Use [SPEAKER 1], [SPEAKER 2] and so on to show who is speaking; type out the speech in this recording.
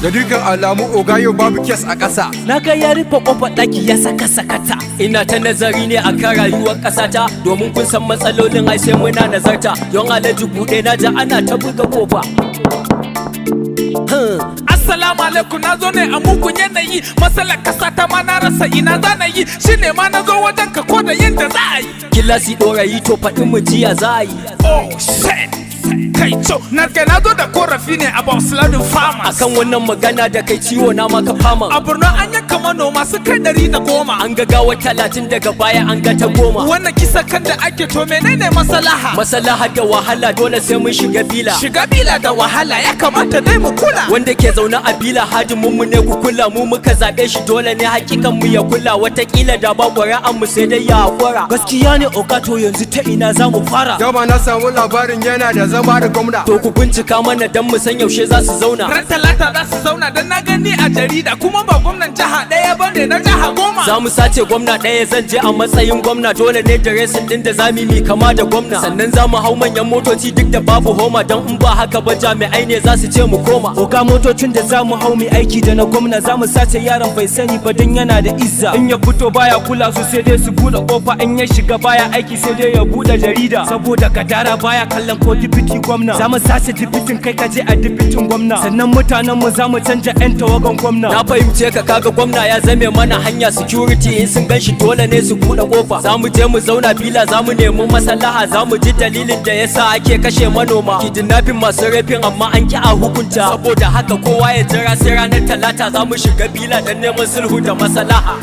[SPEAKER 1] Da dukkan alamu oga yau babu kes a ƙasa.
[SPEAKER 2] Na ga ya rufe ƙofar ɗaki ya saka sakata. Ina ta nazari ne akan rayuwar ƙasata, domin kun san matsalolin ai sai muna nazarta. Don alaji buɗe na ja ana ta buga ƙofa.
[SPEAKER 3] Assalamu alaikum, na zo ne a mugun yanayi. Matsalar ƙasa ta ma na rasa ina za na yi. Shine ma na zo wajen ka ko da yadda za a yi.
[SPEAKER 2] Kilasi ɗorayi to faɗin mu jiya za a yi.
[SPEAKER 3] Oh shit! Kai co, na zo da korafi ne about flooding farmers.
[SPEAKER 2] Akan wannan magana da kai ciwo na maka fama.
[SPEAKER 3] A Borno an yanka manoma su kai 110.
[SPEAKER 2] An ga gawa 30 daga baya an ga ta 10.
[SPEAKER 3] Wannan kisa kan da ake to menene maslaha?
[SPEAKER 2] Maslaha da wahala dole sai mun shiga bila.
[SPEAKER 3] Shiga bila da wahala ya kamata dai mu kula.
[SPEAKER 2] Wanda ke zaune a bila hadimin mu ne ku kula, mu muka zabe shi dole ne hakikan mu ya kula. Watakila da ba ƙwara'an mu sai dai ya hakura. Gaskiya ne okato, yanzu ta ina za mu fara?
[SPEAKER 1] Dama na samu labarin yana da zama da gwamna.
[SPEAKER 2] To ku bincika mana dan mu san yaushe za su zauna.
[SPEAKER 3] Ran Talata za su zauna dan na gani a jarida, kuma ba gwamnan jiha ɗaya bane na jiha 10.
[SPEAKER 2] Za mu sace gwamna ɗaya, zan je a matsayin gwamna. Dole ne da resin din da zamu mi kama da gwamna. Sannan za mu hau manyan motoci duk da babu homa, dan in ba haka ba jami'ai ne za su ce mu koma.
[SPEAKER 4] Oga motocin da za mu hau mu aiki da na gwamna, za mu sace yaron bai sani ba dan yana da izza. In ya fito baya kula su sai dai su buɗe kofa, in ya shiga baya aiki sai dai ya buɗe jarida. Saboda kadara baya kallon ko dipiti gwamna. Za mu sace dipitin kai kaje a dipitin gwamna. Sannan mutanen mu za mu canja 'yan tawagan gwamna.
[SPEAKER 2] Na fahimce ka, kaga gwamna ya zame mana hanya security, in sun ganshi dole ne su buɗe kofa. Za mu je mu zauna bila, za mu nemi maslaha, za mu ji dalilin da yasa ake kashe manoma. Kidnapping masu rafin amma an ki a hukunta. Saboda haka kowa ya jira sai ranar Talata za mu shiga bila dan neman sulhu da maslaha.